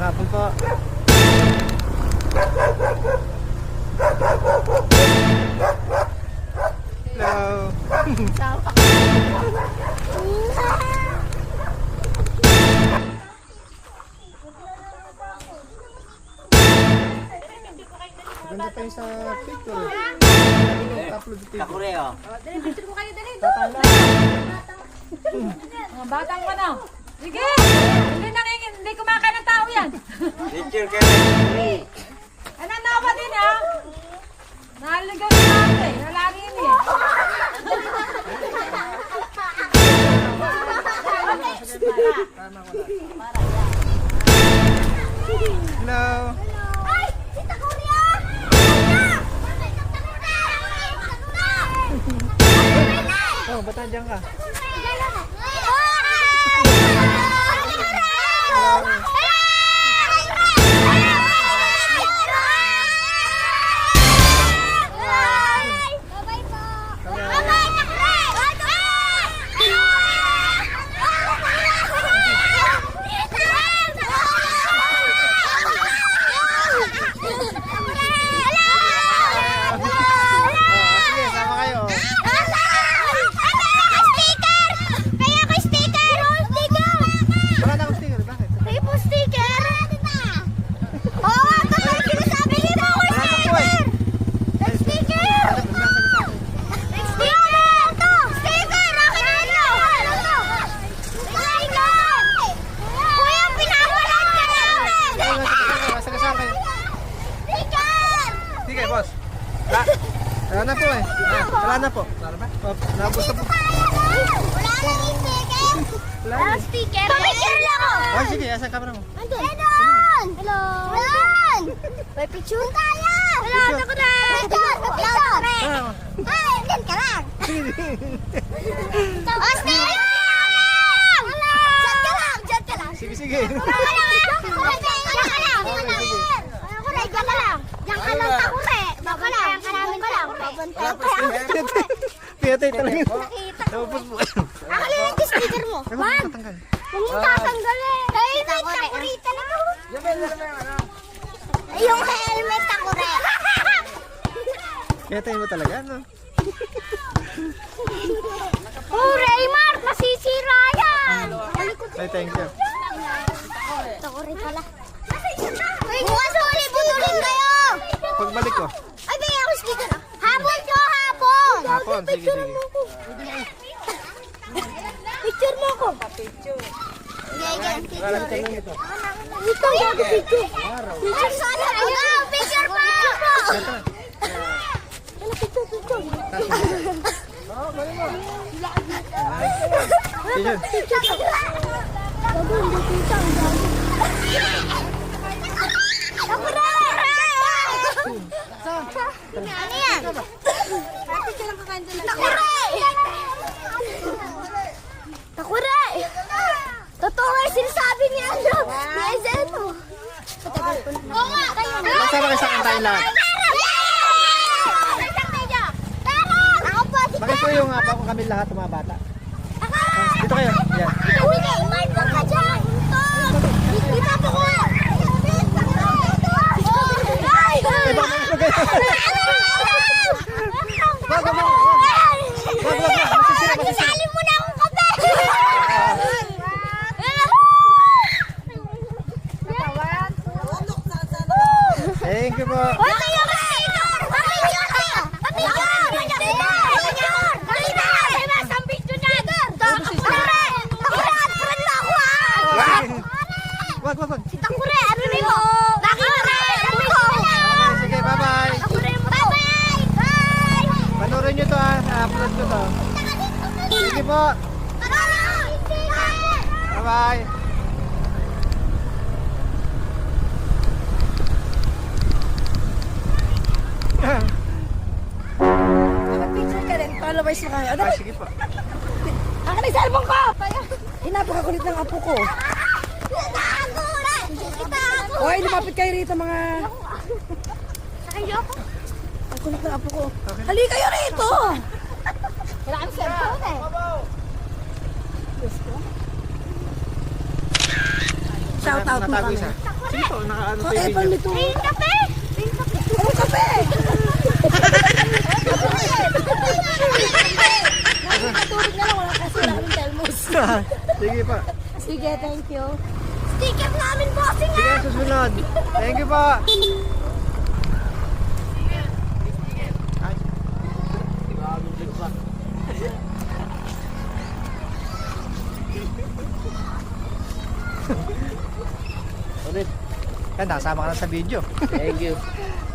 hapon po. Hello. Maganda pa yung sa picture. Upload dito. Kakureo. Dali, picture mo kayo, dali. Tatala. Mga batang ka na. Sige! Hindi kumakain ng tao yan. Picture kayo. Ananawa din ha. Nahaligaw na natin eh. Nalagi yun eh. Hello. Ay! Tita Kuya! Oh, ba't nandiyan ka? Sige, sama kayo. Wala na akong sticker, bakit? Masagasaan kayo. Sige, boss. Wala na po eh. Wala na po. Naubos na po. Wala na. Sticker! Picture lang ako! Oh, sige, asan camera mo? Andun! Hello! Hello! May picture tayo! Hello! Ako na! Picture! Ah, Ay, andyan ka lang! Oh, sticker! Diyan ka lang! sige, sige. Diyan ka lang! Diyan ka lang, takure! Baka lang! Babantay ka lang! Pinatay talaga. Nakita ko. Naubos mo. Ako lang yung sticker mo! Ay, bakit tatanggal? Huwag mong tatanggalin! Helmet takurita na to! Yung helmet takure! Pinatay mo talaga, no? Oh, Raymar! Masisira yan! Ay, thank you. Takure pala. Bukas ulit, butulin kayo! Pagbalik ko. Ay, may ako sticker. Hapon ko, hapon! Hapon, sige, sige. Picture mo ko. Picture. Wala ka lang ito. Ito, yung picture. Picture sana. Ikaw, picture mo! Ito. Picture. Ano yan? Takure! Totoo nga yung sinasabi niya. Ni Ezeno. Oo nga, kayo. Masama kayo sa kantahin lahat. Ako po, si Bakit po yung ako kami lahat ng mga bata? Dito kayo. Yan. Uy, Neymar, bang ka dyan? Dito po ko. Ay! Eh, baka magusto kayo. Wag, wag, wag. Wag, wag, wag. Masisira, masisira. Isali mo na akong kape! Thank you po. Hoy, kayo kasi! Picture kayo! Picture! Ang picture na! Takure! Takure! At friend na ako ah! Wag, wag, wag. Si Takure! Ano nito? Takure! Ano ko? Sige, bye-bye. Takure mo to! Bye! Bye! Panoorin nyo to ha. Upload ko to. Sige po. Bye-bye. Picture ka rin. Followers mo kami. Ano? Ah, sige po. Akin na yung cellphone ko! Napakakulit ng apo ko. Takure! Kita ako! Hoy, lumapit kayo rito mga... Kayo? Ang kulit ng apo ko. Halika kayo rito! Wala kang cellphone eh. Shout out mo Natago kami. isa. Sige po, nakaano sa video. Pink kape! Pink kape! Pink kape! Nakikatulog na lang, wala kasi namin telmos. Sige pa. Sige, thank you. Sticker namin, bossing Sige, susunod. Thank you po. Ay. Ulit. Yan, nakasama ka na sa video. Thank you.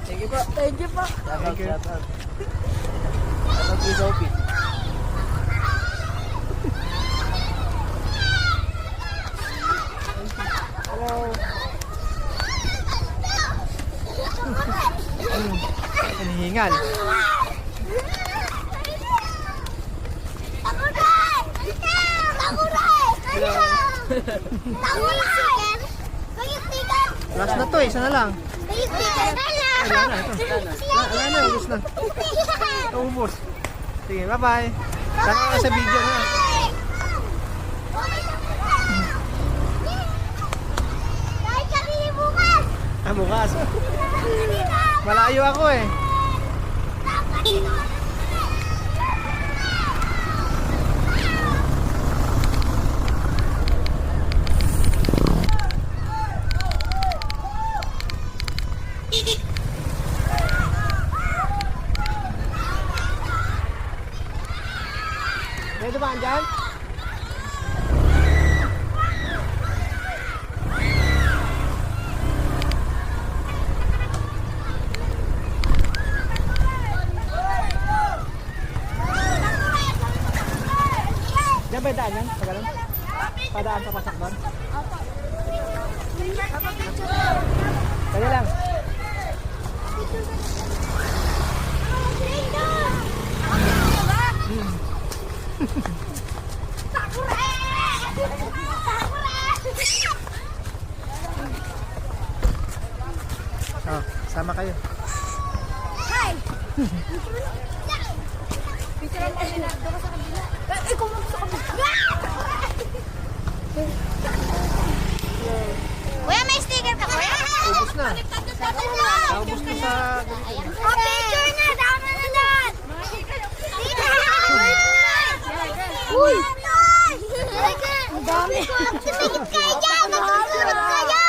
Thank you po. Thank you po. Thank you. Sophie, Sophie. Hello. Hinihingal. Last na to, isa na lang. Wala na, ito. Wala na, ubos na. Ubos. Sige, bye-bye. Saka ka sa video na. Ah, bukas. Malayo ako eh. May dumaan dyan? Diyan ba yung daan yan? Pagalan? Padaan sa pasak doon? Kaya lang. Oh, sama kayo. Hi! Kuya, may sticker ka, kuya? Ubus na. Ubus na sa... Oh, picture na! Dama na lahat! Uy! Ang dami! Tumigit kayo dyan! Nagsusunod kayo!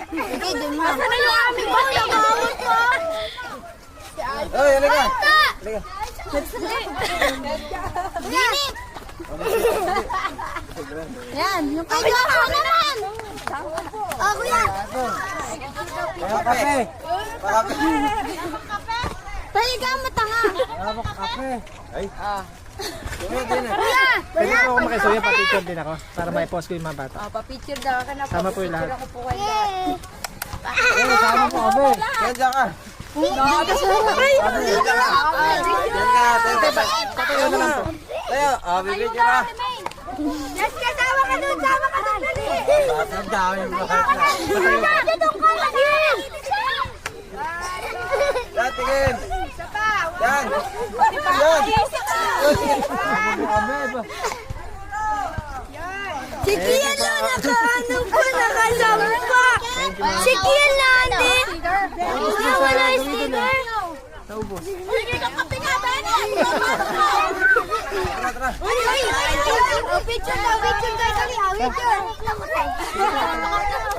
Sige, dun mo. Nasaan na yung aming bata? Bawal po! Oy, halika. Halika. Ginit! Yan, yung kayo ako naman! Oh, kuya! Kape. Tayo ka, matanga! Hawak kape. Ay. Kuya! Pwede po ako makisuya, pa-picture din ako. Para may post ko yung mga bata. Oh, pa-picture daw ka na po. Sama po yung lahat. Ako po kayo lahat. Yay! Sama po kami. Diyan ka. Diyan ka. Patayo na lang po. Tayo. Bibidyo ka. Yes, kasama ka doon! Sama ka doon! Dali! Ang dami mo lahat na. Dali! Doon ka! Dali! Yan, tingin. Yan. Yan. Si Kian lang nakaano pa! Nakasama pa! Si Kian natin! Wala yung sticker! Naubos. Sige ka pati nga tayo! Picture daw! Picture daw! Dali ha!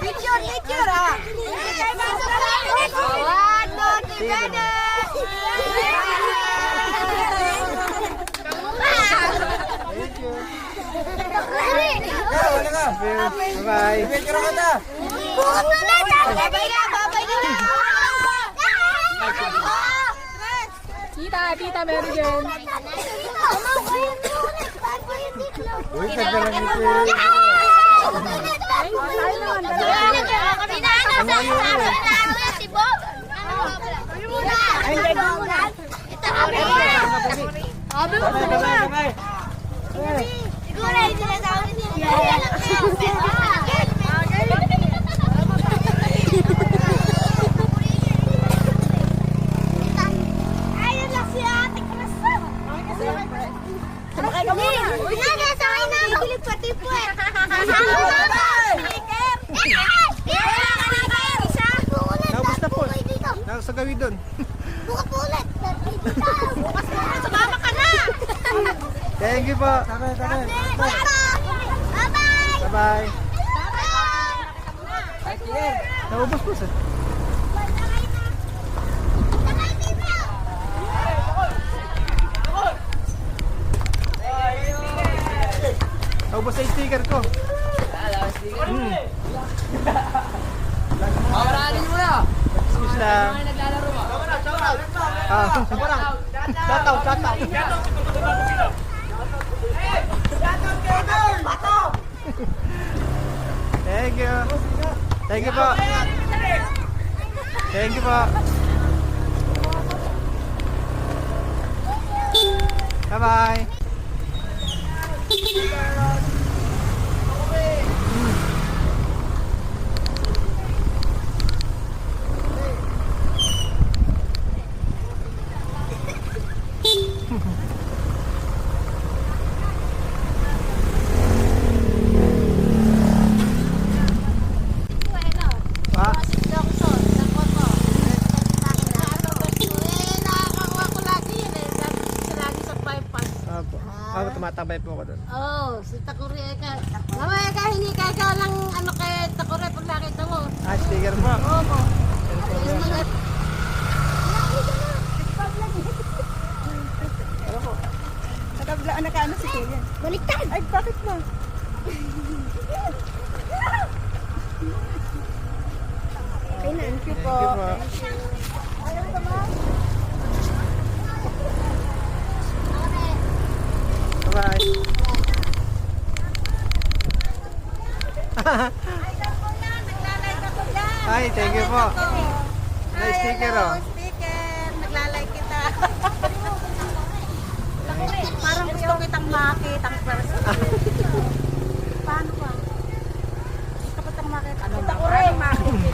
Picture! Picture ha! One, two, together! Thank you. Yan, wala ka. Bye-bye. Bibidyo ka na. Bukas na lang! Babay na! Babay na! Tita, Tita Mary Jane. Uy, kagalang ni Kuya. Ayun lang si ate. Sumakay ka muna. Sakay na. Bilip pati po eh. gagawin doon? Bukas ulit. Bukas ulit. Sumama ka na. Thank you po. Tama. Bye-bye. Bye-bye. Bye-bye. Naubos po sir. Naubos na yung sticker ko. Pawaranin mo na. Excuse lang. Naglalaro mo. Ah. Thank you. Thank you po. Thank you po. Bye-bye. Pa. Opo. Ako tumatabay po ako doon. Oh, si Takuri ka. Mamaya ka, hindi ka lang ano kay Takuri pag nakita mo. Ah, sticker po. Opo. Yung mga Nakaano si Kuya? Baliktad. Ay, bakit mo? Thank you po. Bye-bye. Ay, thank you po. May sticker oh. Sticker, naglalike kita. Parang gusto kitang makita ang person. Paano ba? Gusto kitang makita. Kita ko rin.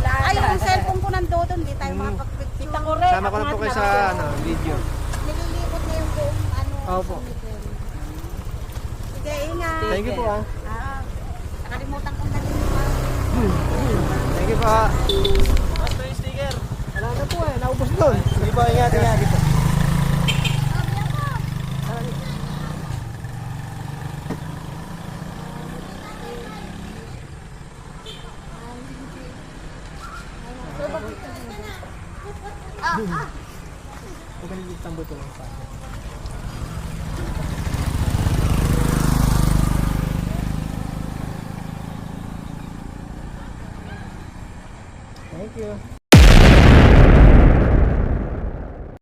Ay, yung cellphone ko nandoon, hindi tayo makapag-picture. Kita ko rin. Sama ko na po kayo sa video. Nililibot na yung buong ano. Opo. Sige, ingat. Thank you po ah. Nakalimutan kong nalilimutan. Thank you po. Basta yung sticker. Wala na po eh. Naubos doon. Sige po, ingat. Dito. Huwag ka nagigitang buto lang pa. Thank you.